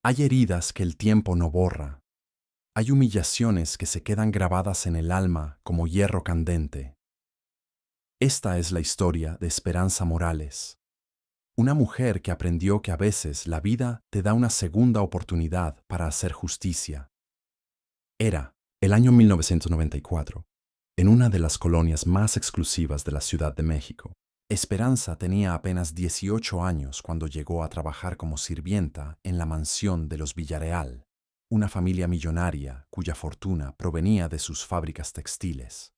Hay heridas que el tiempo no borra. Hay humillaciones que se quedan grabadas en el alma como hierro candente. Esta es la historia de Esperanza Morales, una mujer que aprendió que a veces la vida te da una segunda oportunidad para hacer justicia. Era el año 1994, en una de las colonias más exclusivas de la Ciudad de México. Esperanza tenía apenas 18 años cuando llegó a trabajar como sirvienta en la mansión de los Villarreal, una familia millonaria cuya fortuna provenía de sus fábricas textiles.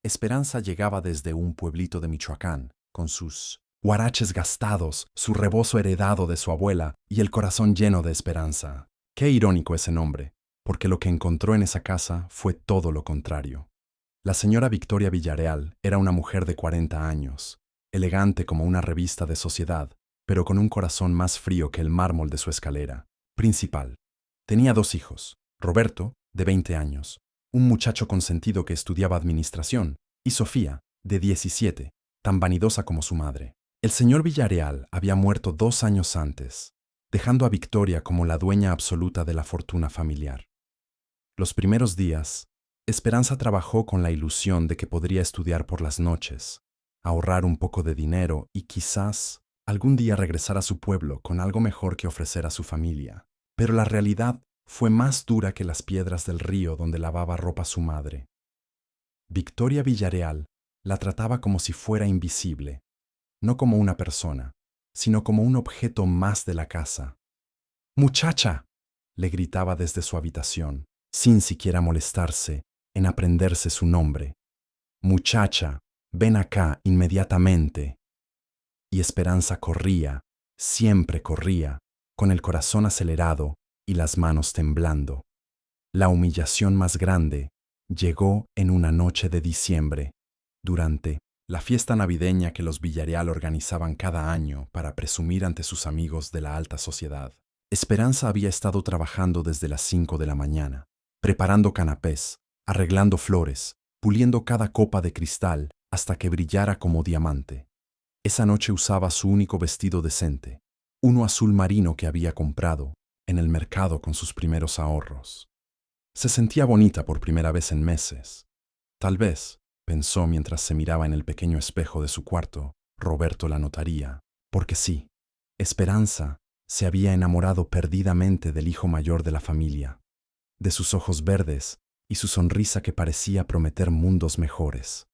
Esperanza llegaba desde un pueblito de Michoacán, con sus huaraches gastados, su rebozo heredado de su abuela y el corazón lleno de esperanza. Qué irónico ese nombre, porque lo que encontró en esa casa fue todo lo contrario. La señora Victoria Villarreal era una mujer de 40 años, elegante como una revista de sociedad, pero con un corazón más frío que el mármol de su escalera principal. Tenía 2 hijos, Roberto, de 20 años, un muchacho consentido que estudiaba administración, y Sofía, de 17, tan vanidosa como su madre. El señor Villarreal había muerto 2 años antes, dejando a Victoria como la dueña absoluta de la fortuna familiar. Los primeros días, Esperanza trabajó con la ilusión de que podría estudiar por las noches, ahorrar un poco de dinero y quizás algún día regresar a su pueblo con algo mejor que ofrecer a su familia. Pero la realidad fue más dura que las piedras del río donde lavaba ropa su madre. Victoria Villarreal la trataba como si fuera invisible, no como una persona, sino como un objeto más de la casa. ¡Muchacha!, le gritaba desde su habitación, sin siquiera molestarse en aprenderse su nombre. «Muchacha, ven acá inmediatamente». Y Esperanza corría, siempre corría, con el corazón acelerado y las manos temblando. La humillación más grande llegó en una noche de diciembre, durante la fiesta navideña que los Villarreal organizaban cada año para presumir ante sus amigos de la alta sociedad. Esperanza había estado trabajando desde las 5 de la mañana, preparando canapés, arreglando flores, puliendo cada copa de cristal hasta que brillara como diamante. Esa noche usaba su único vestido decente, uno azul marino que había comprado en el mercado con sus primeros ahorros. Se sentía bonita por primera vez en meses. Tal vez, pensó mientras se miraba en el pequeño espejo de su cuarto, Roberto la notaría, porque sí, Esperanza se había enamorado perdidamente del hijo mayor de la familia, de sus ojos verdes y su sonrisa que parecía prometer mundos mejores.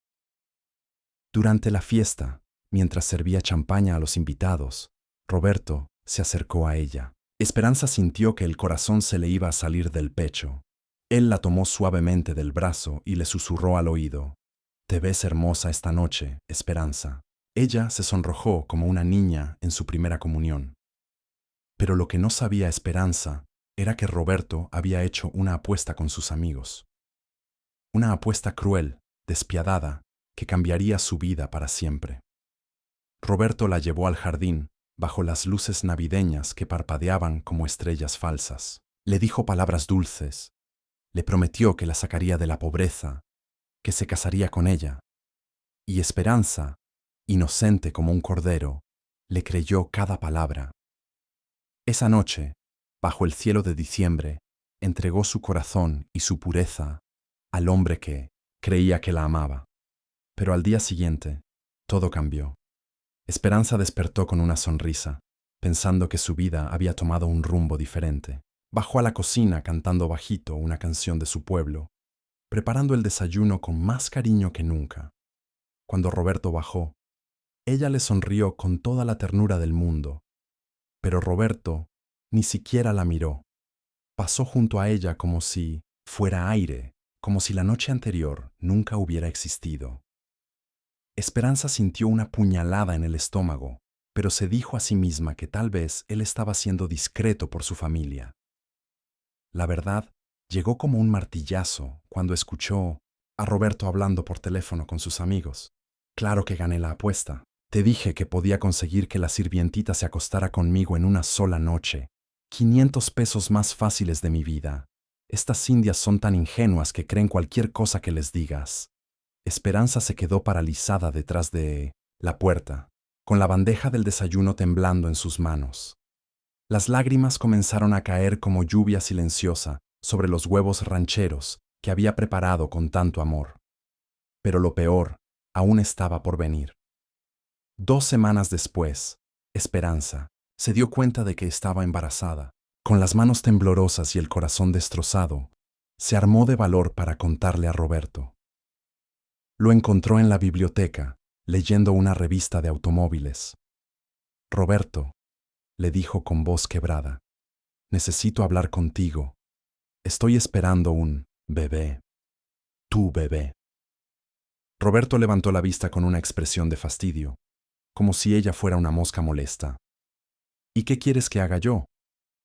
Durante la fiesta, mientras servía champaña a los invitados, Roberto se acercó a ella. Esperanza sintió que el corazón se le iba a salir del pecho. Él la tomó suavemente del brazo y le susurró al oído: «Te ves hermosa esta noche, Esperanza». Ella se sonrojó como una niña en su primera comunión. Pero lo que no sabía Esperanza era que Roberto había hecho una apuesta con sus amigos. Una apuesta cruel, despiadada, que cambiaría su vida para siempre. Roberto la llevó al jardín, bajo las luces navideñas que parpadeaban como estrellas falsas. Le dijo palabras dulces. Le prometió que la sacaría de la pobreza, que se casaría con ella. Y Esperanza, inocente como un cordero, le creyó cada palabra. Esa noche, bajo el cielo de diciembre, entregó su corazón y su pureza al hombre que creía que la amaba. Pero al día siguiente, todo cambió. Esperanza despertó con una sonrisa, pensando que su vida había tomado un rumbo diferente. Bajó a la cocina cantando bajito una canción de su pueblo, preparando el desayuno con más cariño que nunca. Cuando Roberto bajó, ella le sonrió con toda la ternura del mundo, pero Roberto ni siquiera la miró. Pasó junto a ella como si fuera aire, como si la noche anterior nunca hubiera existido. Esperanza sintió una puñalada en el estómago, pero se dijo a sí misma que tal vez él estaba siendo discreto por su familia. La verdad llegó como un martillazo cuando escuchó a Roberto hablando por teléfono con sus amigos. «Claro que gané la apuesta. Te dije que podía conseguir que la sirvientita se acostara conmigo en una sola noche. 500 pesos más fáciles de mi vida. Estas indias son tan ingenuas que creen cualquier cosa que les digas». Esperanza se quedó paralizada detrás de la puerta, con la bandeja del desayuno temblando en sus manos. Las lágrimas comenzaron a caer como lluvia silenciosa sobre los huevos rancheros que había preparado con tanto amor. Pero lo peor aún estaba por venir. 2 semanas después, Esperanza se dio cuenta de que estaba embarazada. Con las manos temblorosas y el corazón destrozado, se armó de valor para contarle a Roberto. Lo encontró en la biblioteca, leyendo una revista de automóviles. Roberto, le dijo con voz quebrada, necesito hablar contigo. Estoy esperando un bebé. Tu bebé. Roberto levantó la vista con una expresión de fastidio, como si ella fuera una mosca molesta. ¿Y qué quieres que haga yo?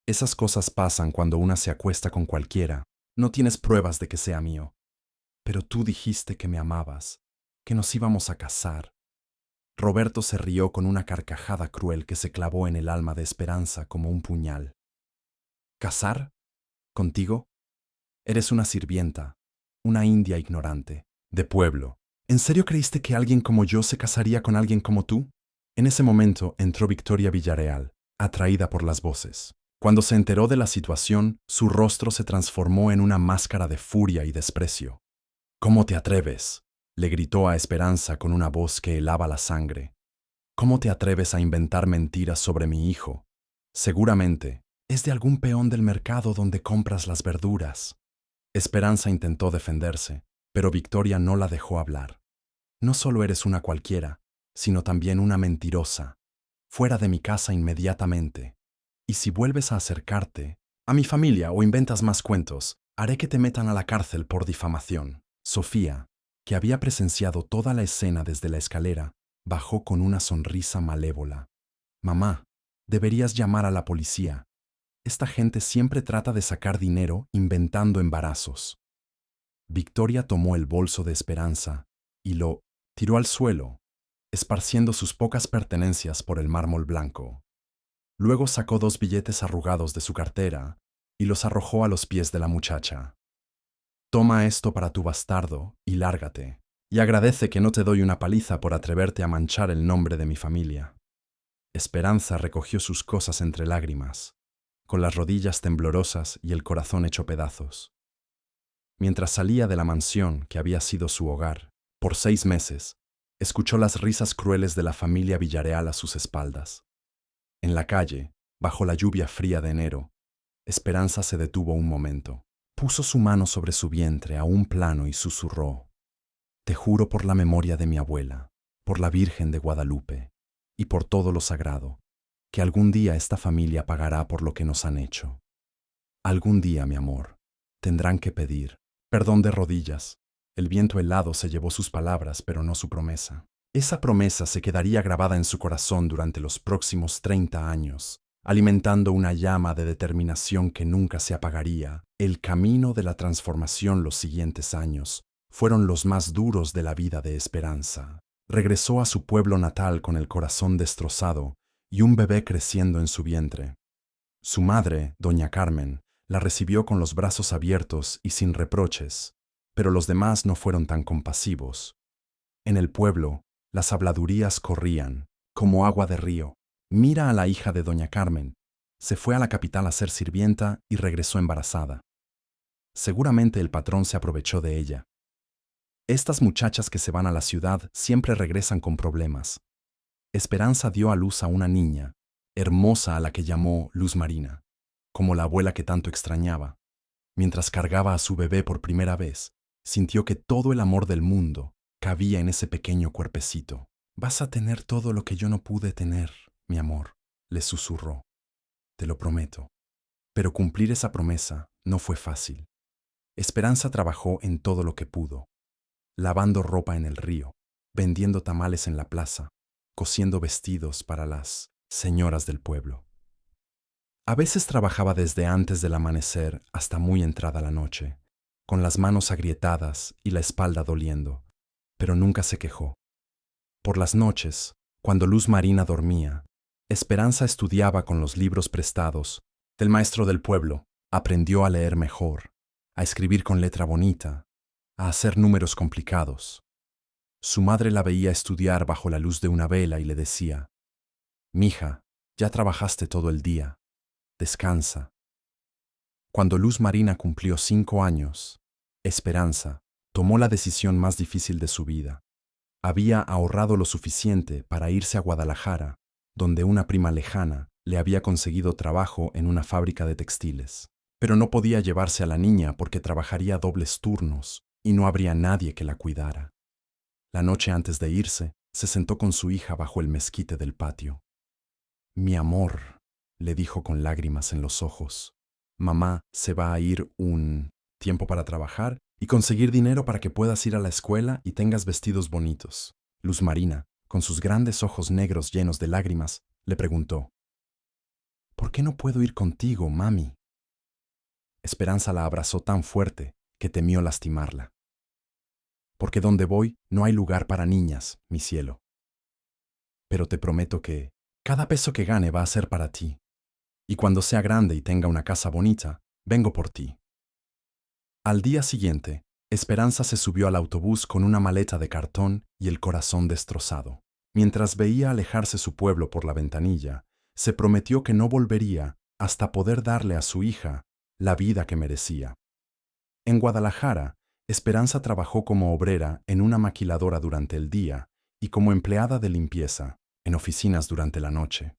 Esas cosas pasan cuando una se acuesta con cualquiera. No tienes pruebas de que sea mío. Pero tú dijiste que me amabas, que nos íbamos a casar. Roberto se rió con una carcajada cruel que se clavó en el alma de Esperanza como un puñal. ¿Casar? ¿Contigo? Eres una sirvienta, una india ignorante, de pueblo. ¿En serio creíste que alguien como yo se casaría con alguien como tú? En ese momento entró Victoria Villarreal, atraída por las voces. Cuando se enteró de la situación, su rostro se transformó en una máscara de furia y desprecio. ¿Cómo te atreves?, le gritó a Esperanza con una voz que helaba la sangre. ¿Cómo te atreves a inventar mentiras sobre mi hijo? Seguramente es de algún peón del mercado donde compras las verduras. Esperanza intentó defenderse, pero Victoria no la dejó hablar. No solo eres una cualquiera, sino también una mentirosa. Fuera de mi casa inmediatamente. Y si vuelves a acercarte a mi familia o inventas más cuentos, haré que te metan a la cárcel por difamación. Sofía, que había presenciado toda la escena desde la escalera, bajó con una sonrisa malévola. Mamá, deberías llamar a la policía. Esta gente siempre trata de sacar dinero inventando embarazos. Victoria tomó el bolso de Esperanza y lo tiró al suelo, esparciendo sus pocas pertenencias por el mármol blanco. Luego sacó 2 billetes arrugados de su cartera y los arrojó a los pies de la muchacha. Toma esto para tu bastardo y lárgate, y agradece que no te doy una paliza por atreverte a manchar el nombre de mi familia. Esperanza recogió sus cosas entre lágrimas, con las rodillas temblorosas y el corazón hecho pedazos. Mientras salía de la mansión que había sido su hogar, por 6 meses, escuchó las risas crueles de la familia Villarreal a sus espaldas. En la calle, bajo la lluvia fría de enero, Esperanza se detuvo un momento. Puso su mano sobre su vientre a un plano y susurró: te juro por la memoria de mi abuela, por la Virgen de Guadalupe y por todo lo sagrado, que algún día esta familia pagará por lo que nos han hecho. Algún día, mi amor, tendrán que pedir perdón de rodillas. El viento helado se llevó sus palabras, pero no su promesa. Esa promesa se quedaría grabada en su corazón durante los próximos 30 años, alimentando una llama de determinación que nunca se apagaría. El camino de la transformación los siguientes años fueron los más duros de la vida de Esperanza. Regresó a su pueblo natal con el corazón destrozado y un bebé creciendo en su vientre. Su madre, doña Carmen, la recibió con los brazos abiertos y sin reproches, pero los demás no fueron tan compasivos. En el pueblo, las habladurías corrían, como agua de río. Mira a la hija de doña Carmen. Se fue a la capital a ser sirvienta y regresó embarazada. Seguramente el patrón se aprovechó de ella. Estas muchachas que se van a la ciudad siempre regresan con problemas. Esperanza dio a luz a una niña, hermosa, a la que llamó Luz Marina, como la abuela que tanto extrañaba. Mientras cargaba a su bebé por primera vez, sintió que todo el amor del mundo cabía en ese pequeño cuerpecito. Vas a tener todo lo que yo no pude tener, mi amor, le susurró. Te lo prometo. Pero cumplir esa promesa no fue fácil. Esperanza trabajó en todo lo que pudo, lavando ropa en el río, vendiendo tamales en la plaza, cosiendo vestidos para las señoras del pueblo. A veces trabajaba desde antes del amanecer hasta muy entrada la noche, con las manos agrietadas y la espalda doliendo, pero nunca se quejó. Por las noches, cuando Luz Marina dormía, Esperanza estudiaba con los libros prestados del maestro del pueblo. Aprendió a leer mejor, a escribir con letra bonita, a hacer números complicados. Su madre la veía estudiar bajo la luz de una vela y le decía: «Mija, ya trabajaste todo el día, descansa. Cuando Luz Marina cumplió 5 años, Esperanza tomó la decisión más difícil de su vida. Había ahorrado lo suficiente para irse a Guadalajara, donde una prima lejana le había conseguido trabajo en una fábrica de textiles. Pero no podía llevarse a la niña porque trabajaría dobles turnos y no habría nadie que la cuidara. La noche antes de irse, se sentó con su hija bajo el mezquite del patio. «Mi amor», le dijo con lágrimas en los ojos, «mamá se va a ir un tiempo para trabajar y conseguir dinero para que puedas ir a la escuela y tengas vestidos bonitos». Luz Marina, con sus grandes ojos negros llenos de lágrimas, le preguntó, «¿Por qué no puedo ir contigo, mami?» Esperanza la abrazó tan fuerte que temió lastimarla. «Porque donde voy no hay lugar para niñas, mi cielo. Pero te prometo que cada peso que gane va a ser para ti. Y cuando sea grande y tenga una casa bonita, vengo por ti». Al día siguiente, Esperanza se subió al autobús con una maleta de cartón y el corazón destrozado. Mientras veía alejarse su pueblo por la ventanilla, se prometió que no volvería hasta poder darle a su hija la vida que merecía. En Guadalajara, Esperanza trabajó como obrera en una maquiladora durante el día y como empleada de limpieza en oficinas durante la noche.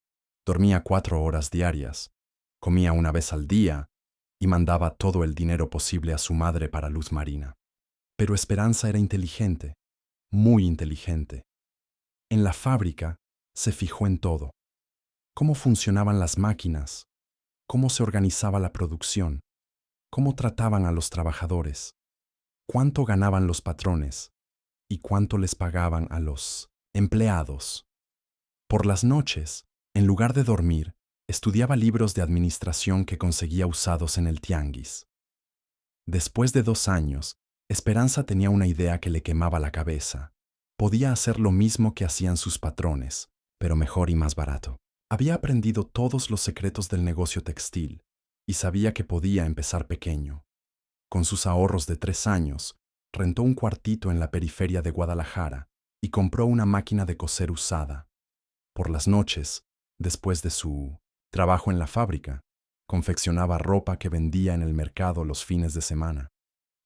Dormía 4 horas diarias, comía una vez al día y mandaba todo el dinero posible a su madre para Luz Marina. Pero Esperanza era inteligente, muy inteligente. En la fábrica se fijó en todo: cómo funcionaban las máquinas, cómo se organizaba la producción, cómo trataban a los trabajadores, cuánto ganaban los patrones y cuánto les pagaban a los empleados. Por las noches, en lugar de dormir, estudiaba libros de administración que conseguía usados en el tianguis. Después de 2 años, Esperanza tenía una idea que le quemaba la cabeza. Podía hacer lo mismo que hacían sus patrones, pero mejor y más barato. Había aprendido todos los secretos del negocio textil y sabía que podía empezar pequeño. Con sus ahorros de 3 años, rentó un cuartito en la periferia de Guadalajara y compró una máquina de coser usada. Por las noches, después de su trabajo en la fábrica, confeccionaba ropa que vendía en el mercado los fines de semana.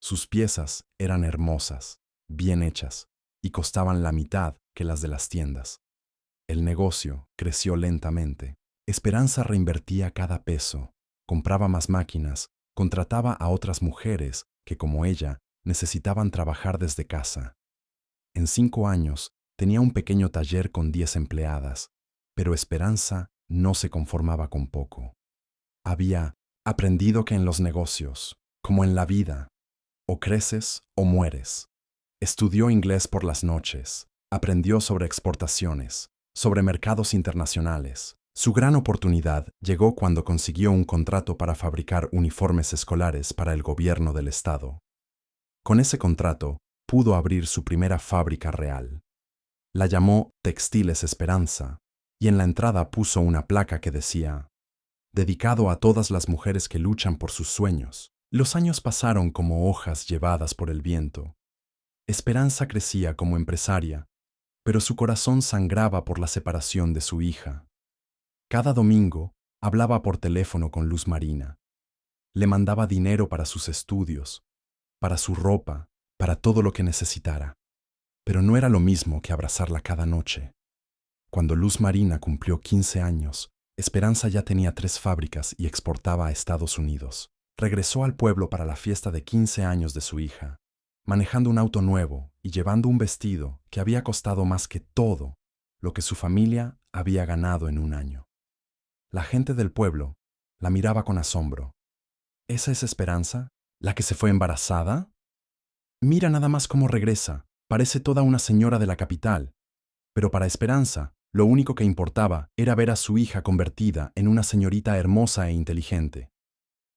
Sus piezas eran hermosas, bien hechas, y costaban la mitad que las de las tiendas. El negocio creció lentamente. Esperanza reinvertía cada peso, compraba más máquinas, contrataba a otras mujeres que, como ella, necesitaban trabajar desde casa. En 5 años, tenía un pequeño taller con 10 empleadas, pero Esperanza no se conformaba con poco. Había aprendido que en los negocios, como en la vida, o creces o mueres. Estudió inglés por las noches, aprendió sobre exportaciones, sobre mercados internacionales. Su gran oportunidad llegó cuando consiguió un contrato para fabricar uniformes escolares para el gobierno del estado. Con ese contrato, pudo abrir su primera fábrica real. La llamó Textiles Esperanza, y en la entrada puso una placa que decía: «Dedicado a todas las mujeres que luchan por sus sueños». Los años pasaron como hojas llevadas por el viento. Esperanza crecía como empresaria, pero su corazón sangraba por la separación de su hija. Cada domingo hablaba por teléfono con Luz Marina. Le mandaba dinero para sus estudios, para su ropa, para todo lo que necesitara. Pero no era lo mismo que abrazarla cada noche. Cuando Luz Marina cumplió 15 años, Esperanza ya tenía 3 fábricas y exportaba a Estados Unidos. Regresó al pueblo para la fiesta de 15 años de su hija, manejando un auto nuevo y llevando un vestido que había costado más que todo lo que su familia había ganado en un año. La gente del pueblo la miraba con asombro. ¿Esa es Esperanza? ¿La que se fue embarazada? Mira nada más cómo regresa, parece toda una señora de la capital. Pero para Esperanza, lo único que importaba era ver a su hija convertida en una señorita hermosa e inteligente.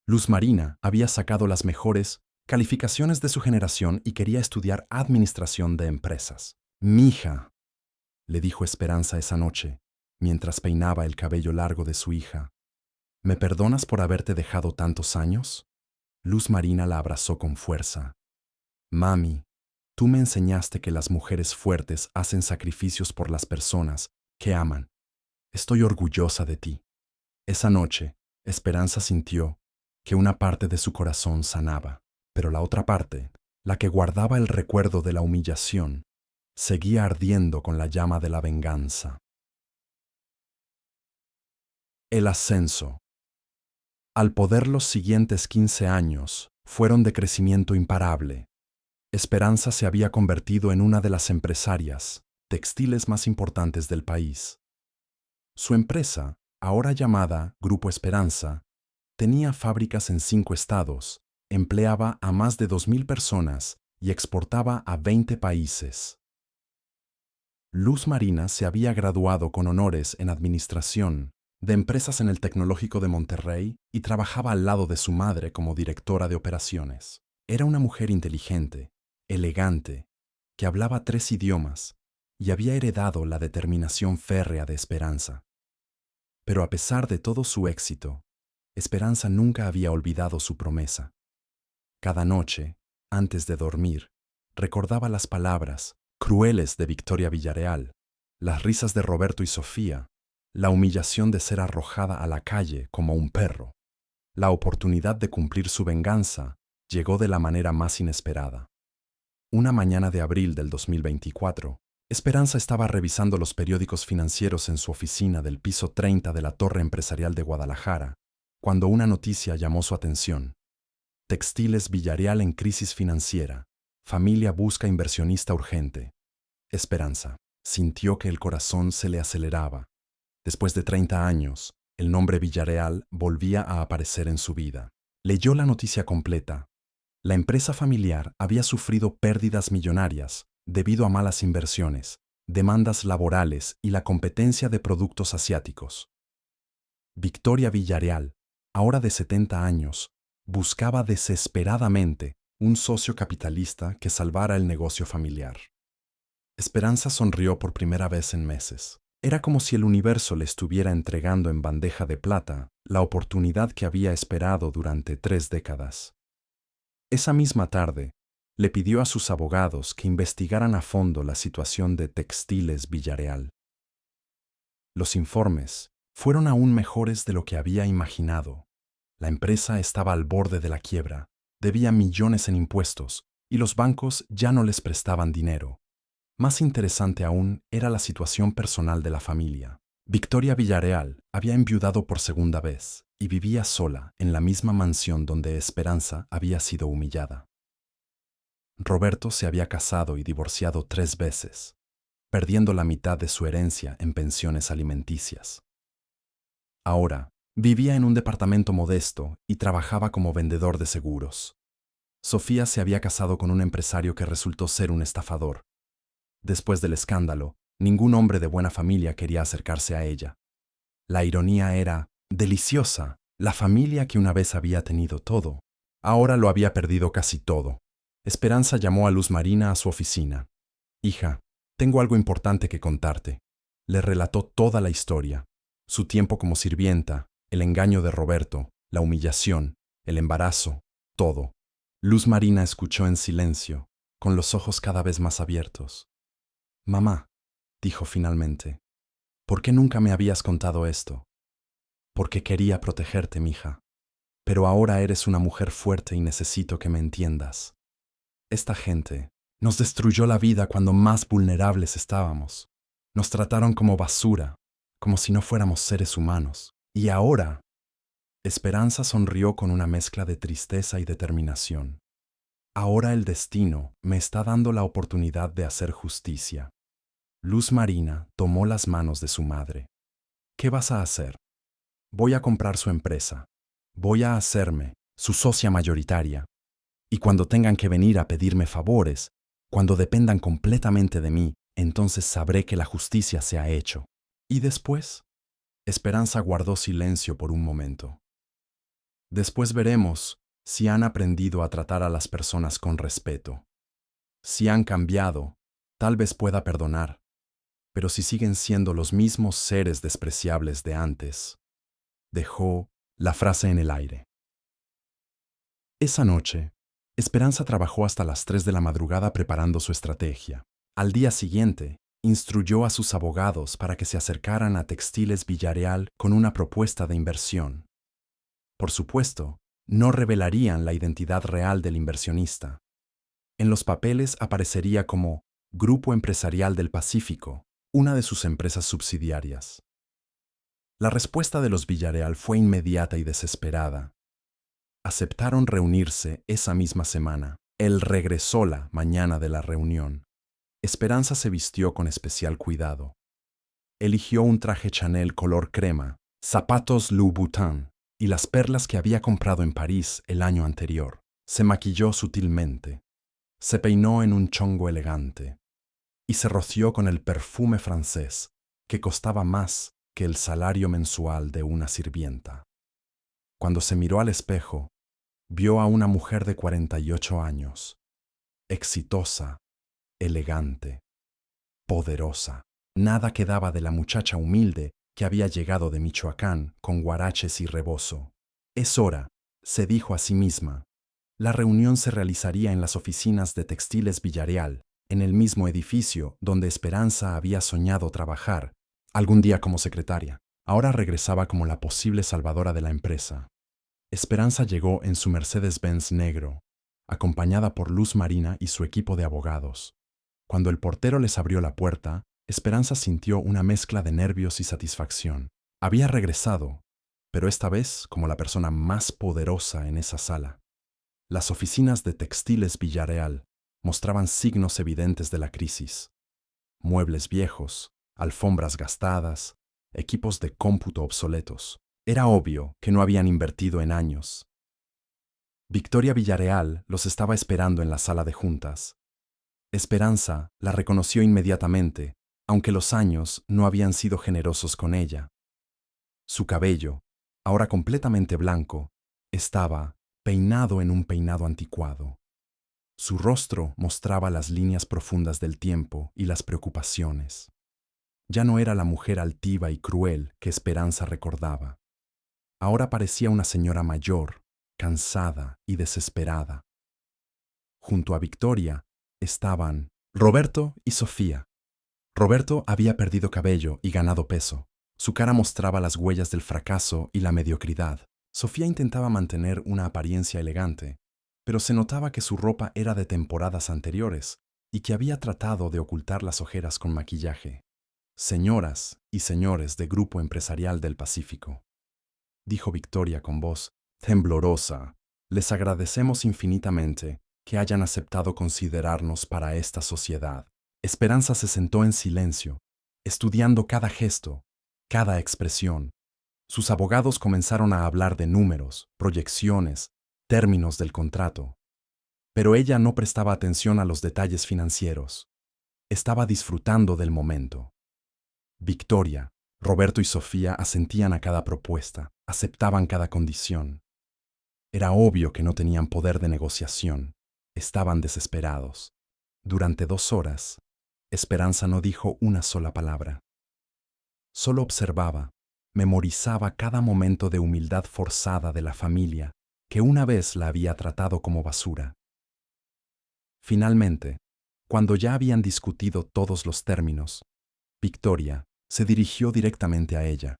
Luz Marina había sacado las mejores calificaciones de su generación y quería estudiar administración de empresas. «Mija», le dijo Esperanza esa noche, mientras peinaba el cabello largo de su hija, «¿me perdonas por haberte dejado tantos años?» Luz Marina la abrazó con fuerza. «Mami, tú me enseñaste que las mujeres fuertes hacen sacrificios por las personas que aman. Estoy orgullosa de ti». Esa noche, Esperanza sintió que una parte de su corazón sanaba, pero la otra parte, la que guardaba el recuerdo de la humillación, seguía ardiendo con la llama de la venganza. El ascenso. Al poder los siguientes 15 años fueron de crecimiento imparable. Esperanza se había convertido en una de las empresarias textiles más importantes del país. Su empresa, ahora llamada Grupo Esperanza, tenía fábricas en 5 estados, empleaba a más de 2.000 personas y exportaba a 20 países. Luz Marina se había graduado con honores en administración de empresas en el Tecnológico de Monterrey y trabajaba al lado de su madre como directora de operaciones. Era una mujer inteligente, elegante, que hablaba 3 idiomas y había heredado la determinación férrea de Esperanza. Pero a pesar de todo su éxito, Esperanza nunca había olvidado su promesa. Cada noche, antes de dormir, recordaba las palabras crueles de Victoria Villarreal, las risas de Roberto y Sofía, la humillación de ser arrojada a la calle como un perro. La oportunidad de cumplir su venganza llegó de la manera más inesperada. Una mañana de abril del 2024, Esperanza estaba revisando los periódicos financieros en su oficina del piso 30 de la Torre Empresarial de Guadalajara, cuando una noticia llamó su atención. Textiles Villarreal en crisis financiera. Familia busca inversionista urgente. Esperanza sintió que el corazón se le aceleraba. Después de 30 años, el nombre Villarreal volvía a aparecer en su vida. Leyó la noticia completa. La empresa familiar había sufrido pérdidas millonarias debido a malas inversiones, demandas laborales y la competencia de productos asiáticos. Victoria Villarreal, ahora de 70 años, buscaba desesperadamente un socio capitalista que salvara el negocio familiar. Esperanza sonrió por primera vez en meses. Era como si el universo le estuviera entregando en bandeja de plata la oportunidad que había esperado durante 3 décadas. Esa misma tarde, le pidió a sus abogados que investigaran a fondo la situación de Textiles Villarreal. Los informes fueron aún mejores de lo que había imaginado. La empresa estaba al borde de la quiebra, debía millones en impuestos y los bancos ya no les prestaban dinero. Más interesante aún era la situación personal de la familia. Victoria Villarreal había enviudado por segunda vez y vivía sola en la misma mansión donde Esperanza había sido humillada. Roberto se había casado y divorciado 3 veces, perdiendo la mitad de su herencia en pensiones alimenticias. Ahora, vivía en un departamento modesto y trabajaba como vendedor de seguros. Sofía se había casado con un empresario que resultó ser un estafador. Después del escándalo, ningún hombre de buena familia quería acercarse a ella. La ironía era deliciosa. La familia que una vez había tenido todo, ahora lo había perdido casi todo. Esperanza llamó a Luz Marina a su oficina. «Hija, tengo algo importante que contarte». Le relató toda la historia, su tiempo como sirvienta, el engaño de Roberto, la humillación, el embarazo, todo. Luz Marina escuchó en silencio, con los ojos cada vez más abiertos. «Mamá», dijo finalmente, «¿por qué nunca me habías contado esto?» «Porque quería protegerte, mija. Pero ahora eres una mujer fuerte y necesito que me entiendas. Esta gente nos destruyó la vida cuando más vulnerables estábamos. Nos trataron como basura, como si no fuéramos seres humanos. Y ahora...» Esperanza sonrió con una mezcla de tristeza y determinación. «Ahora el destino me está dando la oportunidad de hacer justicia». Luz Marina tomó las manos de su madre. «¿Qué vas a hacer?» «Voy a comprar su empresa. Voy a hacerme su socia mayoritaria. Y cuando tengan que venir a pedirme favores, cuando dependan completamente de mí, entonces sabré que la justicia se ha hecho». ¿Y después? Esperanza guardó silencio por un momento. «Después veremos si han aprendido a tratar a las personas con respeto. Si han cambiado, tal vez pueda perdonar. Pero si siguen siendo los mismos seres despreciables de antes». Dejó la frase en el aire. Esa noche, Esperanza trabajó hasta las 3 de la madrugada preparando su estrategia. Al día siguiente, instruyó a sus abogados para que se acercaran a Textiles Villarreal con una propuesta de inversión. Por supuesto, no revelarían la identidad real del inversionista. En los papeles aparecería como Grupo Empresarial del Pacífico, una de sus empresas subsidiarias. La respuesta de los Villarreal fue inmediata y desesperada. Aceptaron reunirse esa misma semana. Él regresó la mañana de la reunión. Esperanza se vistió con especial cuidado. Eligió un traje Chanel color crema, zapatos Louboutin y las perlas que había comprado en París el año anterior. Se maquilló sutilmente. Se peinó en un chongo elegante. Y se roció con el perfume francés, que costaba más que el salario mensual de una sirvienta. Cuando se miró al espejo, vio a una mujer de 48 años, exitosa, elegante, poderosa. Nada quedaba de la muchacha humilde que había llegado de Michoacán con guaraches y rebozo. Es hora, se dijo a sí misma. La reunión se realizaría en las oficinas de Textiles Villarreal, en el mismo edificio donde Esperanza había soñado trabajar, algún día como secretaria. Ahora regresaba como la posible salvadora de la empresa. Esperanza llegó en su Mercedes-Benz negro, acompañada por Luz Marina y su equipo de abogados. Cuando el portero les abrió la puerta, Esperanza sintió una mezcla de nervios y satisfacción. Había regresado, pero esta vez como la persona más poderosa en esa sala. Las oficinas de Textiles Villarreal mostraban signos evidentes de la crisis. Muebles viejos, alfombras gastadas, equipos de cómputo obsoletos. Era obvio que no habían invertido en años. Victoria Villarreal los estaba esperando en la sala de juntas. Esperanza la reconoció inmediatamente, aunque los años no habían sido generosos con ella. Su cabello, ahora completamente blanco, estaba peinado en un peinado anticuado. Su rostro mostraba las líneas profundas del tiempo y las preocupaciones. Ya no era la mujer altiva y cruel que Esperanza recordaba. Ahora parecía una señora mayor, cansada y desesperada. Junto a Victoria estaban Roberto y Sofía. Roberto había perdido cabello y ganado peso. Su cara mostraba las huellas del fracaso y la mediocridad. Sofía intentaba mantener una apariencia elegante, pero se notaba que su ropa era de temporadas anteriores y que había tratado de ocultar las ojeras con maquillaje. Señoras y señores de Grupo Empresarial del Pacífico, dijo Victoria con voz temblorosa, les agradecemos infinitamente que hayan aceptado considerarnos para esta sociedad. Esperanza se sentó en silencio, estudiando cada gesto, cada expresión. Sus abogados comenzaron a hablar de números, proyecciones, términos del contrato. Pero ella no prestaba atención a los detalles financieros. Estaba disfrutando del momento. Victoria, Roberto y Sofía asentían a cada propuesta, aceptaban cada condición. Era obvio que no tenían poder de negociación. Estaban desesperados. Durante 2 horas, Esperanza no dijo una sola palabra. Solo observaba, memorizaba cada momento de humildad forzada de la familia que una vez la había tratado como basura. Finalmente, cuando ya habían discutido todos los términos, Victoria se dirigió directamente a ella.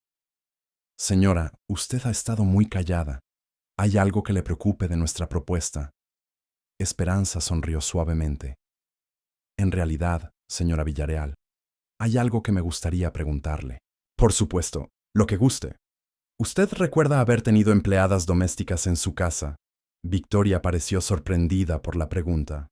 Señora, usted ha estado muy callada. ¿Hay algo que le preocupe de nuestra propuesta? Esperanza sonrió suavemente. En realidad, señora Villarreal, hay algo que me gustaría preguntarle. Por supuesto, lo que guste. ¿Usted recuerda haber tenido empleadas domésticas en su casa? Victoria pareció sorprendida por la pregunta.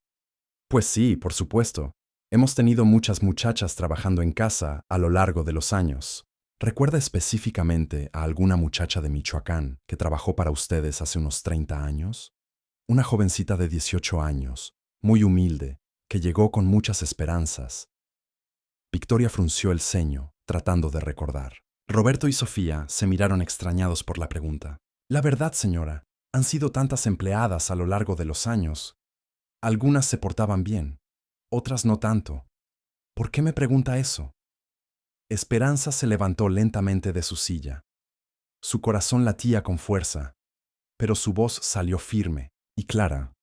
Pues sí, por supuesto. Hemos tenido muchas muchachas trabajando en casa a lo largo de los años. ¿Recuerda específicamente a alguna muchacha de Michoacán que trabajó para ustedes hace unos 30 años? Una jovencita de 18 años, muy humilde, que llegó con muchas esperanzas. Victoria frunció el ceño, tratando de recordar. Roberto y Sofía se miraron extrañados por la pregunta. La verdad, señora, han sido tantas empleadas a lo largo de los años. Algunas se portaban bien, otras no tanto. ¿Por qué me pregunta eso? Esperanza se levantó lentamente de su silla. Su corazón latía con fuerza, pero su voz salió firme y clara,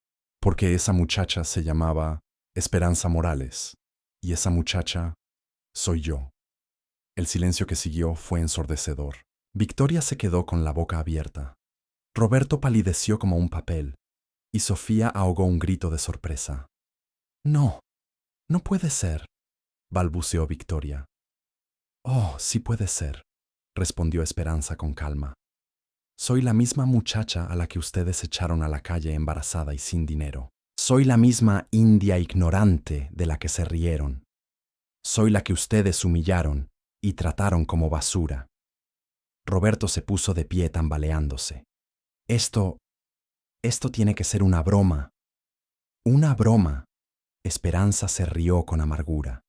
porque esa muchacha se llamaba Esperanza Morales, y esa muchacha soy yo. El silencio que siguió fue ensordecedor. Victoria se quedó con la boca abierta. Roberto palideció como un papel, y Sofía ahogó un grito de sorpresa. No, no puede ser, balbuceó Victoria. Oh, sí puede ser, respondió Esperanza con calma. Soy la misma muchacha a la que ustedes echaron a la calle embarazada y sin dinero. Soy la misma india ignorante de la que se rieron. Soy la que ustedes humillaron y trataron como basura. Roberto se puso de pie tambaleándose. Esto tiene que ser una broma. Una broma. Esperanza se rió con amargura.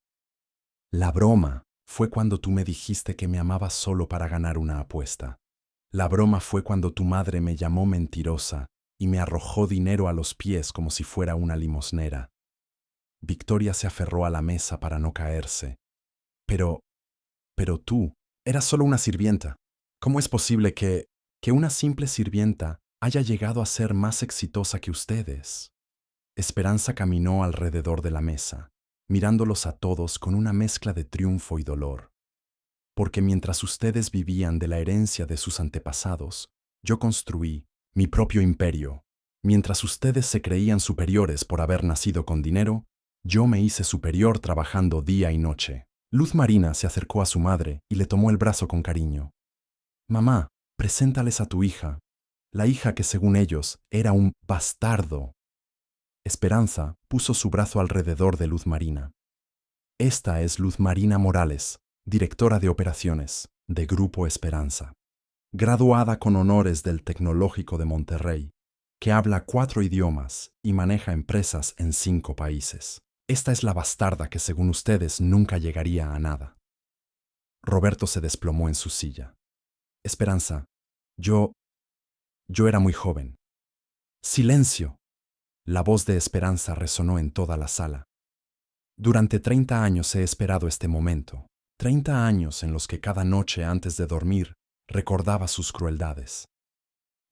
La broma fue cuando tú me dijiste que me amabas solo para ganar una apuesta. La broma fue cuando tu madre me llamó mentirosa y me arrojó dinero a los pies como si fuera una limosnera. Victoria se aferró a la mesa para no caerse. Pero tú eras solo una sirvienta. ¿Cómo es posible que una simple sirvienta haya llegado a ser más exitosa que ustedes? Esperanza caminó alrededor de la mesa, mirándolos a todos con una mezcla de triunfo y dolor. Porque mientras ustedes vivían de la herencia de sus antepasados, yo construí mi propio imperio. Mientras ustedes se creían superiores por haber nacido con dinero, yo me hice superior trabajando día y noche. Luz Marina se acercó a su madre y le tomó el brazo con cariño. Mamá, preséntales a tu hija, la hija que según ellos era un bastardo. Esperanza puso su brazo alrededor de Luz Marina. Esta es Luz Marina Morales, directora de operaciones de Grupo Esperanza, graduada con honores del Tecnológico de Monterrey, que habla 4 idiomas y maneja empresas en 5 países. Esta es la bastarda que según ustedes nunca llegaría a nada. Roberto se desplomó en su silla. Esperanza, yo era muy joven. ¡Silencio! La voz de Esperanza resonó en toda la sala. Durante 30 años he esperado este momento, 30 años en los que cada noche antes de dormir recordaba sus crueldades.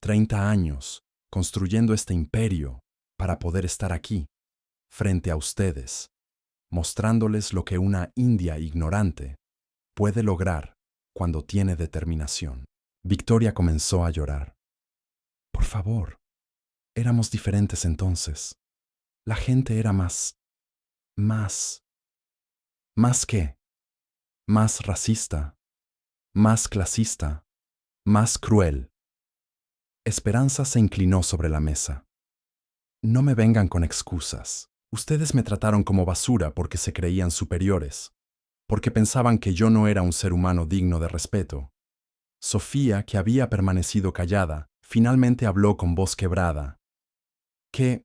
30 años construyendo este imperio para poder estar aquí, frente a ustedes, mostrándoles lo que una india ignorante puede lograr cuando tiene determinación. Victoria comenzó a llorar. Por favor, éramos diferentes entonces. La gente era más qué, más racista, más clasista, más cruel. Esperanza se inclinó sobre la mesa. No me vengan con excusas. Ustedes me trataron como basura porque se creían superiores, porque pensaban que yo no era un ser humano digno de respeto. Sofía, que había permanecido callada, finalmente habló con voz quebrada. ¿Qué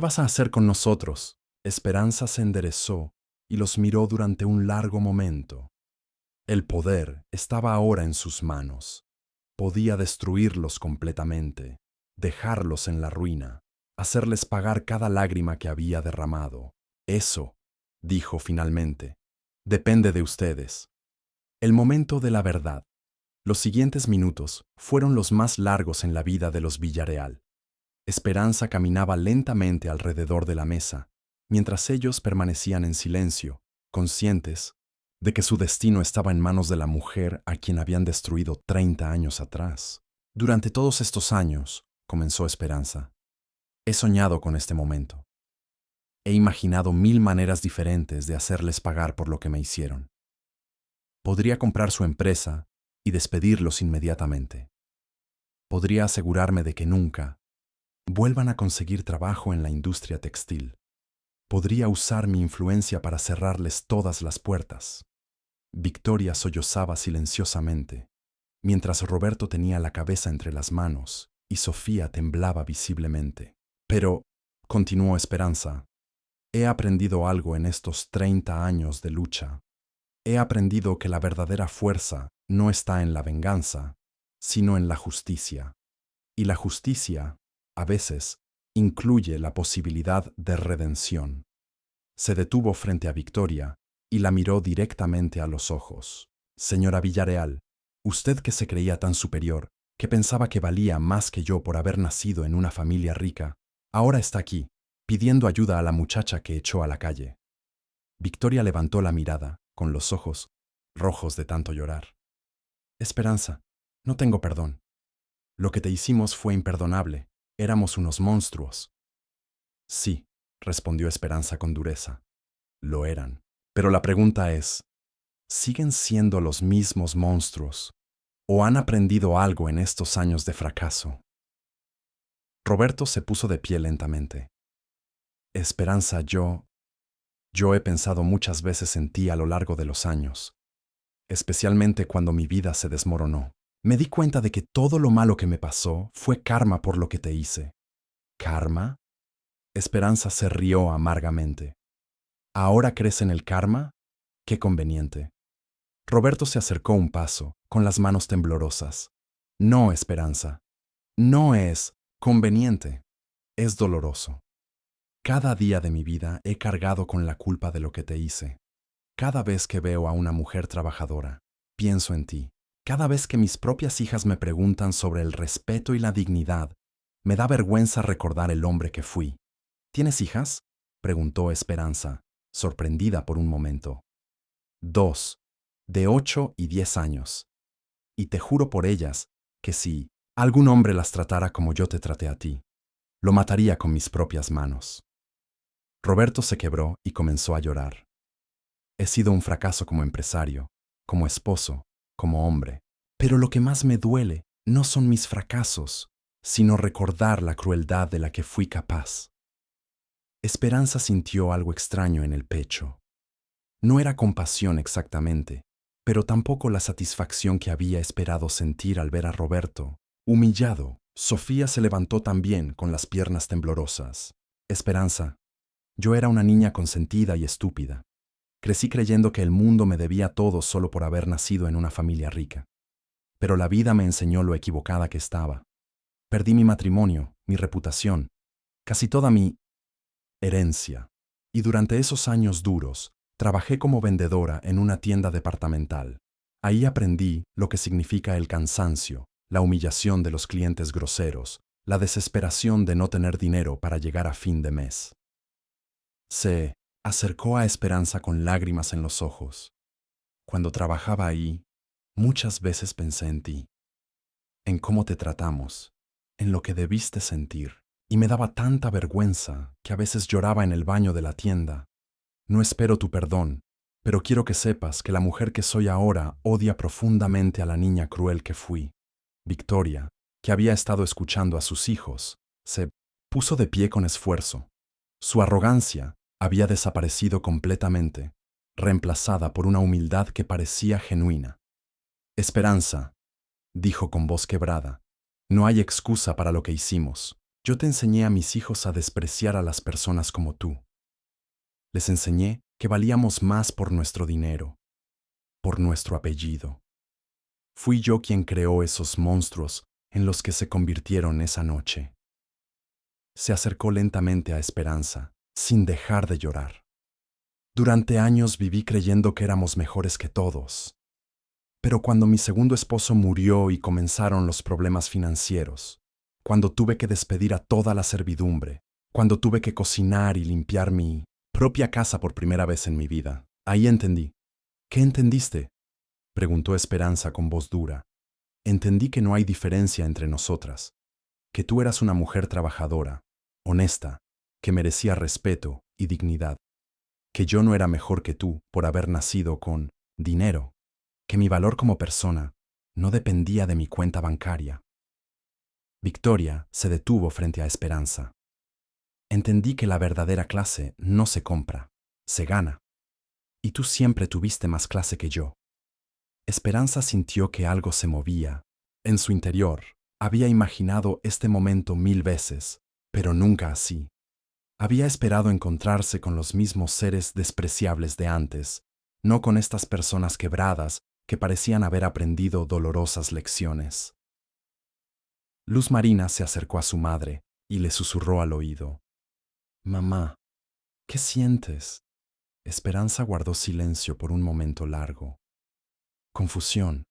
vas a hacer con nosotros? Esperanza se enderezó y los miró durante un largo momento. El poder estaba ahora en sus manos. Podía destruirlos completamente, dejarlos en la ruina, hacerles pagar cada lágrima que había derramado. Eso, dijo finalmente, depende de ustedes. El momento de la verdad. Los siguientes minutos fueron los más largos en la vida de los Villarreal. Esperanza caminaba lentamente alrededor de la mesa, mientras ellos permanecían en silencio, conscientes de que su destino estaba en manos de la mujer a quien habían destruido 30 años atrás. Durante todos estos años, comenzó Esperanza, he soñado con este momento. He imaginado 1000 maneras diferentes de hacerles pagar por lo que me hicieron. Podría comprar su empresa y despedirlos inmediatamente. Podría asegurarme de que nunca vuelvan a conseguir trabajo en la industria textil. Podría usar mi influencia para cerrarles todas las puertas. Victoria sollozaba silenciosamente, mientras Roberto tenía la cabeza entre las manos y Sofía temblaba visiblemente. Pero, continuó Esperanza, he aprendido algo en estos 30 años de lucha. He aprendido que la verdadera fuerza no está en la venganza, sino en la justicia. Y la justicia, a veces, incluye la posibilidad de redención. Se detuvo frente a Victoria y la miró directamente a los ojos. Señora Villarreal, usted que se creía tan superior, que pensaba que valía más que yo por haber nacido en una familia rica, ahora está aquí, pidiendo ayuda a la muchacha que echó a la calle. Victoria levantó la mirada, con los ojos rojos de tanto llorar. Esperanza, no tengo perdón. Lo que te hicimos fue imperdonable. Éramos unos monstruos. Sí, respondió Esperanza con dureza. Lo eran. Pero la pregunta es, ¿siguen siendo los mismos monstruos? ¿O han aprendido algo en estos años de fracaso? Roberto se puso de pie lentamente. Esperanza, yo he pensado muchas veces en ti a lo largo de los años, especialmente cuando mi vida se desmoronó. Me di cuenta de que todo lo malo que me pasó fue karma por lo que te hice. ¿Karma? Esperanza se rió amargamente. ¿Ahora crees en el karma? Qué conveniente. Roberto se acercó un paso, con las manos temblorosas. No, Esperanza. No es conveniente. Es doloroso. Cada día de mi vida he cargado con la culpa de lo que te hice. Cada vez que veo a una mujer trabajadora, pienso en ti. Cada vez que mis propias hijas me preguntan sobre el respeto y la dignidad, me da vergüenza recordar el hombre que fui. ¿Tienes hijas? Preguntó Esperanza, sorprendida por un momento. 2, de 8 y 10 años. Y te juro por ellas que si algún hombre las tratara como yo te traté a ti, lo mataría con mis propias manos. Roberto se quebró y comenzó a llorar. He sido un fracaso como empresario, como esposo, como hombre. Pero lo que más me duele no son mis fracasos, sino recordar la crueldad de la que fui capaz. Esperanza sintió algo extraño en el pecho. No era compasión exactamente, pero tampoco la satisfacción que había esperado sentir al ver a Roberto. Humillado, Sofía se levantó también con las piernas temblorosas. Esperanza, yo era una niña consentida y estúpida. Crecí creyendo que el mundo me debía todo solo por haber nacido en una familia rica. Pero la vida me enseñó lo equivocada que estaba. Perdí mi matrimonio, mi reputación, casi toda mi herencia. Y durante esos años duros, trabajé como vendedora en una tienda departamental. Ahí aprendí lo que significa el cansancio, la humillación de los clientes groseros, la desesperación de no tener dinero para llegar a fin de mes. Se acercó a Esperanza con lágrimas en los ojos. Cuando trabajaba ahí, muchas veces pensé en ti, en cómo te tratamos, en lo que debiste sentir, y me daba tanta vergüenza que a veces lloraba en el baño de la tienda. No espero tu perdón, pero quiero que sepas que la mujer que soy ahora odia profundamente a la niña cruel que fui. Victoria, que había estado escuchando a sus hijos, se puso de pie con esfuerzo. Su arrogancia había desaparecido completamente, reemplazada por una humildad que parecía genuina. Esperanza, dijo con voz quebrada, no hay excusa para lo que hicimos. Yo te enseñé a mis hijos a despreciar a las personas como tú. Les enseñé que valíamos más por nuestro dinero, por nuestro apellido. Fui yo quien creó esos monstruos en los que se convirtieron esa noche. Se acercó lentamente a Esperanza, sin dejar de llorar. Durante años viví creyendo que éramos mejores que todos. Pero cuando mi segundo esposo murió y comenzaron los problemas financieros, cuando tuve que despedir a toda la servidumbre, cuando tuve que cocinar y limpiar mi propia casa por primera vez en mi vida, ahí entendí. ¿Qué entendiste? Preguntó Esperanza con voz dura. Entendí que no hay diferencia entre nosotras, que tú eras una mujer trabajadora, honesta, que merecía respeto y dignidad, que yo no era mejor que tú por haber nacido con dinero, que mi valor como persona no dependía de mi cuenta bancaria. Victoria se detuvo frente a Esperanza. Entendí que la verdadera clase no se compra, se gana. Y tú siempre tuviste más clase que yo. Esperanza sintió que algo se movía. En su interior, había imaginado este momento 1000 veces, pero nunca así. Había esperado encontrarse con los mismos seres despreciables de antes, no con estas personas quebradas que parecían haber aprendido dolorosas lecciones. Luz Marina se acercó a su madre y le susurró al oído. Mamá, ¿qué sientes? Esperanza guardó silencio por un momento largo. Confusión,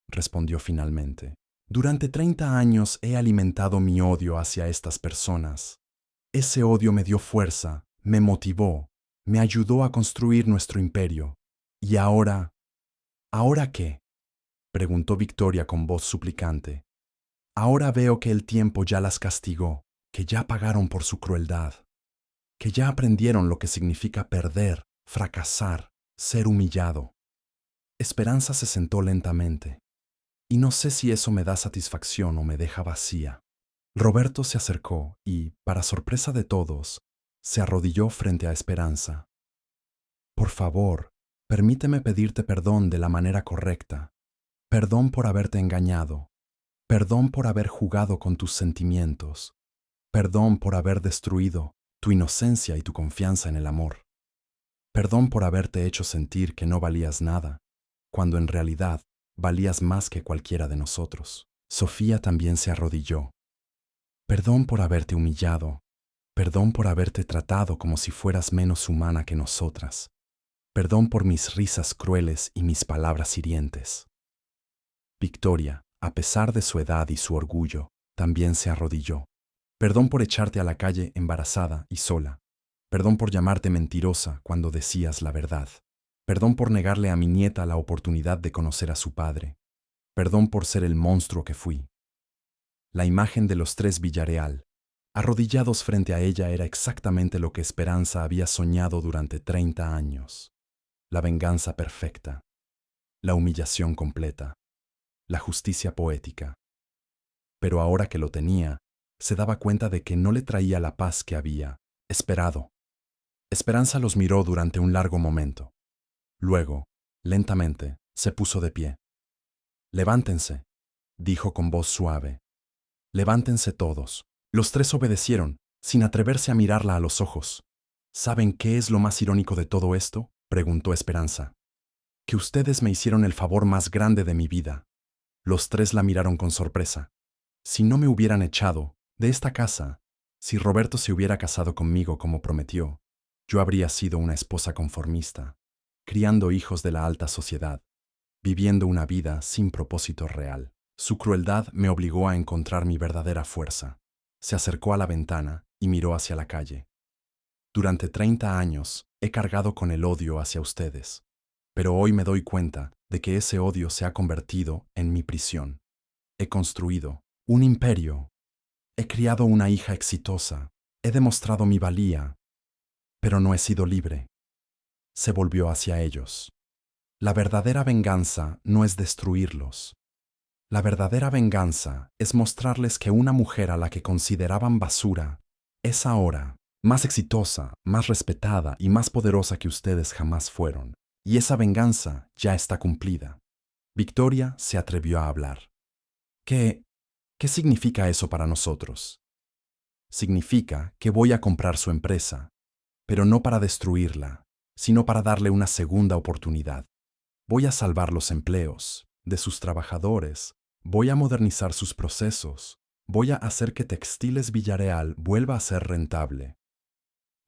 respondió finalmente. Durante 30 años he alimentado mi odio hacia estas personas. Ese odio me dio fuerza, me motivó, me ayudó a construir nuestro imperio. ¿Y ahora? ¿Ahora qué? Preguntó Victoria con voz suplicante. Ahora veo que el tiempo ya las castigó, que ya pagaron por su crueldad, que ya aprendieron lo que significa perder, fracasar, ser humillado. Esperanza se sentó lentamente, y no sé si eso me da satisfacción o me deja vacía. Roberto se acercó y, para sorpresa de todos, se arrodilló frente a Esperanza. Por favor, permíteme pedirte perdón de la manera correcta. Perdón por haberte engañado. Perdón por haber jugado con tus sentimientos. Perdón por haber destruido tu inocencia y tu confianza en el amor. Perdón por haberte hecho sentir que no valías nada, cuando en realidad valías más que cualquiera de nosotros. Sofía también se arrodilló. Perdón por haberte humillado. Perdón por haberte tratado como si fueras menos humana que nosotras. Perdón por mis risas crueles y mis palabras hirientes. Victoria, a pesar de su edad y su orgullo, también se arrodilló. Perdón por echarte a la calle embarazada y sola. Perdón por llamarte mentirosa cuando decías la verdad. Perdón por negarle a mi nieta la oportunidad de conocer a su padre. Perdón por ser el monstruo que fui. La imagen de los tres Villarreal, arrodillados frente a ella, era exactamente lo que Esperanza había soñado durante 30 años. La venganza perfecta, la humillación completa, la justicia poética. Pero ahora que lo tenía, se daba cuenta de que no le traía la paz que había esperado. Esperanza los miró durante un largo momento. Luego, lentamente, se puso de pie. «Levántense», dijo con voz suave. «Levántense todos». Los tres obedecieron, sin atreverse a mirarla a los ojos. «¿Saben qué es lo más irónico de todo esto?», preguntó Esperanza. «Que ustedes me hicieron el favor más grande de mi vida». Los tres la miraron con sorpresa. Si no me hubieran echado de esta casa, si Roberto se hubiera casado conmigo como prometió, yo habría sido una esposa conformista, criando hijos de la alta sociedad, viviendo una vida sin propósito real. Su crueldad me obligó a encontrar mi verdadera fuerza. Se acercó a la ventana y miró hacia la calle. Durante 30 años he cargado con el odio hacia ustedes, pero hoy me doy cuenta de que ese odio se ha convertido en mi prisión. He construido un imperio. He criado una hija exitosa. He demostrado mi valía, pero no he sido libre. Se volvió hacia ellos. La verdadera venganza no es destruirlos. La verdadera venganza es mostrarles que una mujer a la que consideraban basura es ahora más exitosa, más respetada y más poderosa que ustedes jamás fueron. Y esa venganza ya está cumplida. Victoria se atrevió a hablar. ¿Qué significa eso para nosotros? Significa que voy a comprar su empresa, pero no para destruirla, sino para darle una segunda oportunidad. Voy a salvar los empleos de sus trabajadores, voy a modernizar sus procesos, voy a hacer que Textiles Villarreal vuelva a ser rentable.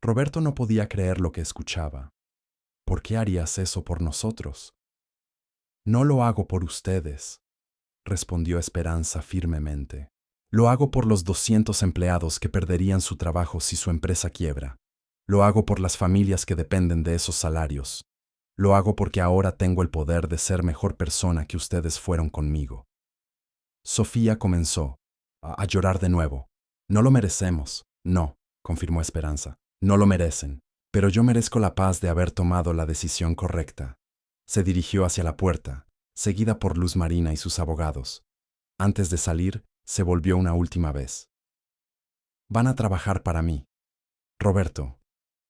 Roberto no podía creer lo que escuchaba. ¿Por qué harías eso por nosotros? No lo hago por ustedes, respondió Esperanza firmemente. Lo hago por los 200 empleados que perderían su trabajo si su empresa quiebra. Lo hago por las familias que dependen de esos salarios. Lo hago porque ahora tengo el poder de ser mejor persona que ustedes fueron conmigo. Sofía comenzó a llorar de nuevo. No lo merecemos. No, confirmó Esperanza. No lo merecen. Pero yo merezco la paz de haber tomado la decisión correcta. Se dirigió hacia la puerta, seguida por Luz Marina y sus abogados. Antes de salir, se volvió una última vez. Van a trabajar para mí. Roberto,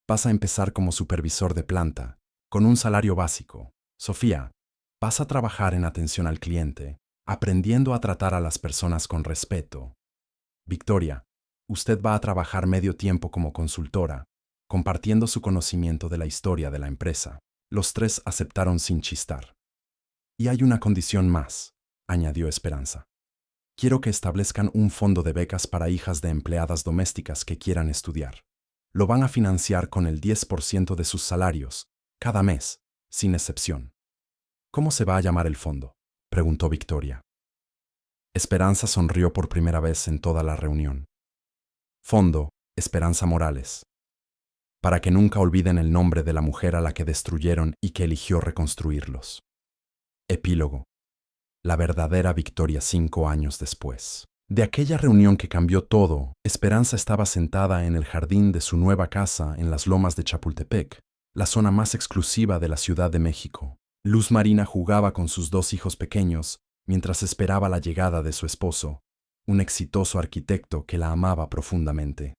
vas a empezar como supervisor de planta, con un salario básico. Sofía, vas a trabajar en atención al cliente, aprendiendo a tratar a las personas con respeto. Victoria, usted va a trabajar medio tiempo como consultora, compartiendo su conocimiento de la historia de la empresa. Los tres aceptaron sin chistar. Y hay una condición más, añadió Esperanza. Quiero que establezcan un fondo de becas para hijas de empleadas domésticas que quieran estudiar. Lo van a financiar con el 10% de sus salarios, cada mes, sin excepción. ¿Cómo se va a llamar el fondo?, preguntó Victoria. Esperanza sonrió por primera vez en toda la reunión. Fondo Esperanza Morales. Para que nunca olviden el nombre de la mujer a la que destruyeron y que eligió reconstruirlos. Epílogo. La verdadera Victoria 5 años después. De aquella reunión que cambió todo, Esperanza estaba sentada en el jardín de su nueva casa en las lomas de Chapultepec, la zona más exclusiva de la Ciudad de México. Luz Marina jugaba con sus dos hijos pequeños mientras esperaba la llegada de su esposo, un exitoso arquitecto que la amaba profundamente.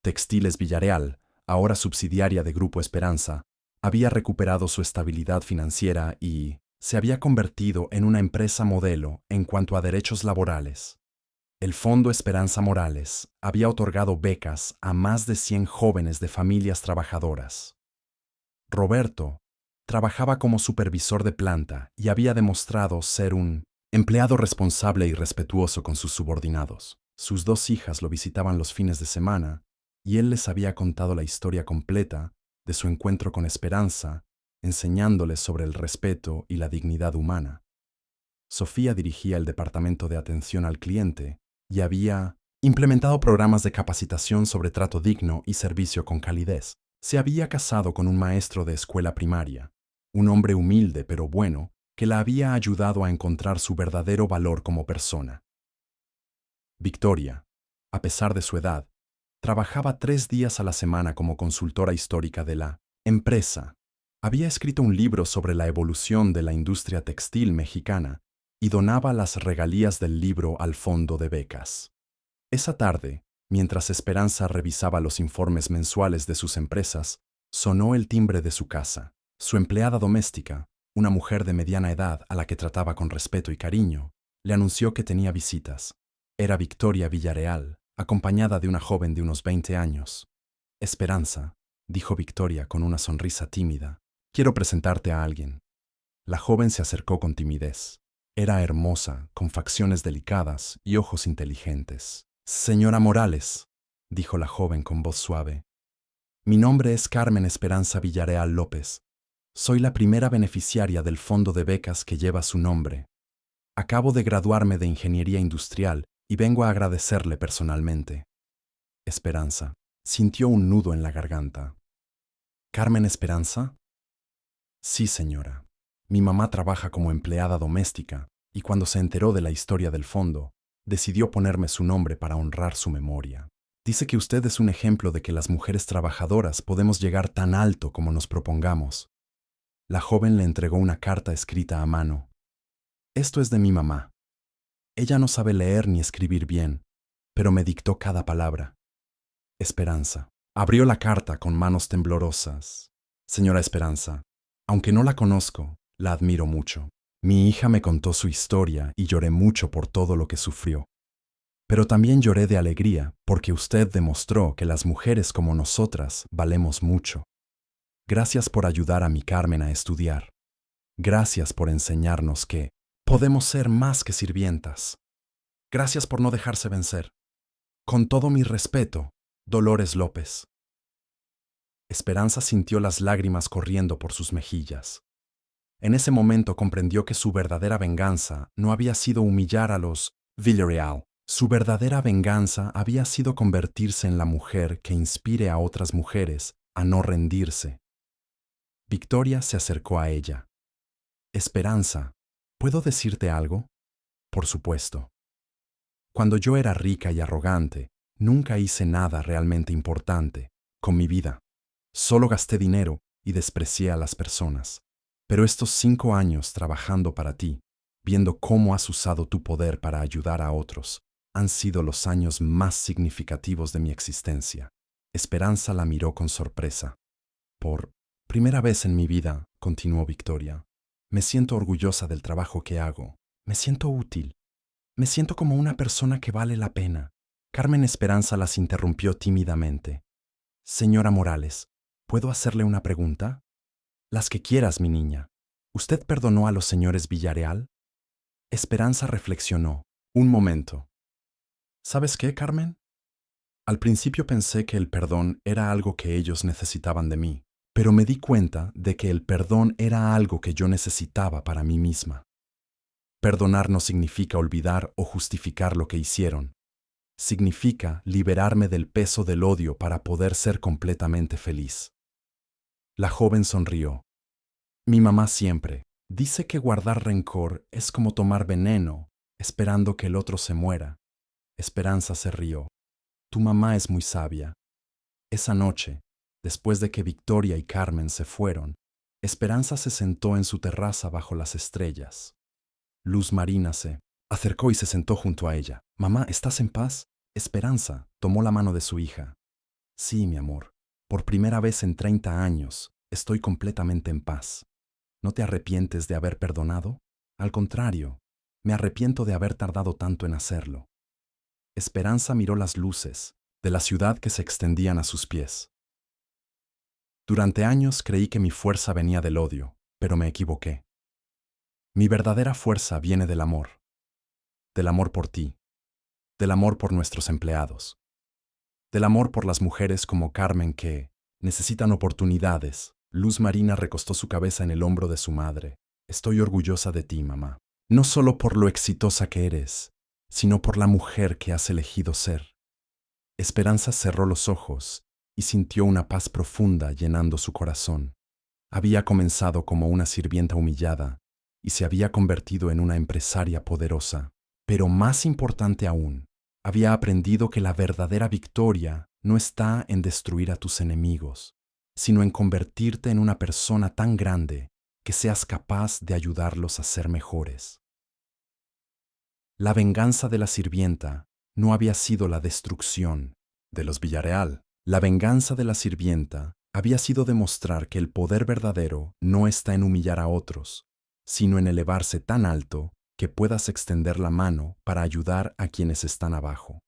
Textiles Villarreal, ahora subsidiaria de Grupo Esperanza, había recuperado su estabilidad financiera y se había convertido en una empresa modelo en cuanto a derechos laborales. El Fondo Esperanza Morales había otorgado becas a más de 100 jóvenes de familias trabajadoras. Roberto trabajaba como supervisor de planta y había demostrado ser un empleado responsable y respetuoso con sus subordinados. Sus dos hijas lo visitaban los fines de semana y él les había contado la historia completa de su encuentro con Esperanza, enseñándoles sobre el respeto y la dignidad humana. Sofía dirigía el departamento de atención al cliente y había implementado programas de capacitación sobre trato digno y servicio con calidez. Se había casado con un maestro de escuela primaria, un hombre humilde pero bueno, que la había ayudado a encontrar su verdadero valor como persona. Victoria, a pesar de su edad, trabajaba 3 días a la semana como consultora histórica de la empresa. Había escrito un libro sobre la evolución de la industria textil mexicana y donaba las regalías del libro al fondo de becas. Esa tarde, mientras Esperanza revisaba los informes mensuales de sus empresas, sonó el timbre de su casa. Su empleada doméstica, una mujer de mediana edad a la que trataba con respeto y cariño, le anunció que tenía visitas. Era Victoria Villarreal, acompañada de una joven de unos 20 años. Esperanza, dijo Victoria con una sonrisa tímida, quiero presentarte a alguien. La joven se acercó con timidez. Era hermosa, con facciones delicadas y ojos inteligentes. Señora Morales, dijo la joven con voz suave. Mi nombre es Carmen Esperanza Villarreal López. Soy la primera beneficiaria del fondo de becas que lleva su nombre. Acabo de graduarme de Ingeniería Industrial y vengo a agradecerle personalmente. Esperanza sintió un nudo en la garganta. ¿Carmen Esperanza? Sí, señora. Mi mamá trabaja como empleada doméstica y cuando se enteró de la historia del fondo, decidió ponerme su nombre para honrar su memoria. Dice que usted es un ejemplo de que las mujeres trabajadoras podemos llegar tan alto como nos propongamos. La joven le entregó una carta escrita a mano. Esto es de mi mamá. Ella no sabe leer ni escribir bien, pero me dictó cada palabra. Esperanza. Abrió la carta con manos temblorosas. Señora Esperanza, aunque no la conozco, la admiro mucho. Mi hija me contó su historia y lloré mucho por todo lo que sufrió. Pero también lloré de alegría porque usted demostró que las mujeres como nosotras valemos mucho. Gracias por ayudar a mi Carmen a estudiar. Gracias por enseñarnos que podemos ser más que sirvientas. Gracias por no dejarse vencer. Con todo mi respeto, Dolores López. Esperanza sintió las lágrimas corriendo por sus mejillas. En ese momento comprendió que su verdadera venganza no había sido humillar a los Villarreal. Su verdadera venganza había sido convertirse en la mujer que inspire a otras mujeres a no rendirse. Victoria se acercó a ella. Esperanza, ¿puedo decirte algo? Por supuesto. Cuando yo era rica y arrogante, nunca hice nada realmente importante con mi vida. Solo gasté dinero y desprecié a las personas. Pero estos 5 años trabajando para ti, viendo cómo has usado tu poder para ayudar a otros, han sido los años más significativos de mi existencia. Esperanza la miró con sorpresa. Por primera vez en mi vida, continuó Victoria, me siento orgullosa del trabajo que hago. Me siento útil. Me siento como una persona que vale la pena. Carmen Esperanza las interrumpió tímidamente. Señora Morales, ¿puedo hacerle una pregunta? Las que quieras, mi niña. ¿Usted perdonó a los señores Villarreal? Esperanza reflexionó. Un momento. ¿Sabes qué, Carmen? Al principio pensé que el perdón era algo que ellos necesitaban de mí, pero me di cuenta de que el perdón era algo que yo necesitaba para mí misma. Perdonar no significa olvidar o justificar lo que hicieron. Significa liberarme del peso del odio para poder ser completamente feliz. La joven sonrió. Mi mamá siempre dice que guardar rencor es como tomar veneno. esperando que el otro se muera. Esperanza se rió. Tu mamá es muy sabia. Esa noche, después de que Victoria y Carmen se fueron, Esperanza se sentó en su terraza bajo las estrellas. Luz Marina se acercó y se sentó junto a ella. Mamá, ¿estás en paz? Esperanza tomó la mano de su hija. Sí, mi amor. Por primera vez en 30 años, estoy completamente en paz. ¿No te arrepientes de haber perdonado? Al contrario, me arrepiento de haber tardado tanto en hacerlo. Esperanza miró las luces de la ciudad que se extendían a sus pies. Durante años creí que mi fuerza venía del odio, pero me equivoqué. Mi verdadera fuerza viene del amor por ti, del amor por nuestros empleados, del amor por las mujeres como Carmen que necesitan oportunidades. Luz Marina recostó su cabeza en el hombro de su madre. Estoy orgullosa de ti, mamá, no solo por lo exitosa que eres, sino por la mujer que has elegido ser. Esperanza cerró los ojos y sintió una paz profunda llenando su corazón. Había comenzado como una sirvienta humillada y se había convertido en una empresaria poderosa. Pero más importante aún, había aprendido que la verdadera victoria no está en destruir a tus enemigos, sino en convertirte en una persona tan grande que seas capaz de ayudarlos a ser mejores. La venganza de la sirvienta no había sido la destrucción de los Villarreal. La venganza de la sirvienta había sido demostrar que el poder verdadero no está en humillar a otros, sino en elevarse tan alto que puedas extender la mano para ayudar a quienes están abajo.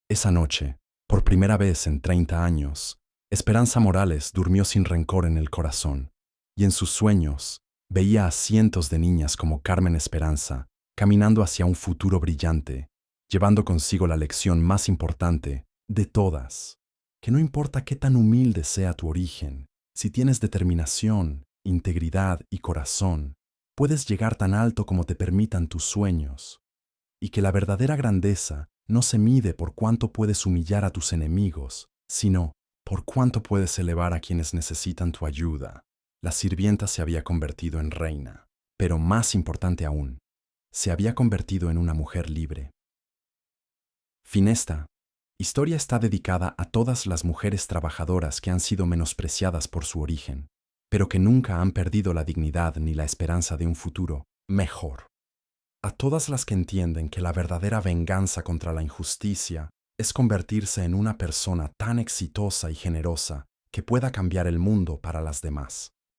Esa noche, por primera vez en 30 años, Esperanza Morales durmió sin rencor en el corazón, y en sus sueños veía a cientos de niñas como Carmen Esperanza caminando hacia un futuro brillante, llevando consigo la lección más importante de todas, que no importa qué tan humilde sea tu origen, si tienes determinación, integridad y corazón, puedes llegar tan alto como te permitan tus sueños, y que la verdadera grandeza no se mide por cuánto puedes humillar a tus enemigos, sino por cuánto puedes elevar a quienes necesitan tu ayuda. La sirvienta se había convertido en reina, pero más importante aún, se había convertido en una mujer libre. Esta historia está dedicada a todas las mujeres trabajadoras que han sido menospreciadas por su origen, pero que nunca han perdido la dignidad ni la esperanza de un futuro mejor. A todas las que entienden que la verdadera venganza contra la injusticia es convertirse en una persona tan exitosa y generosa que pueda cambiar el mundo para las demás.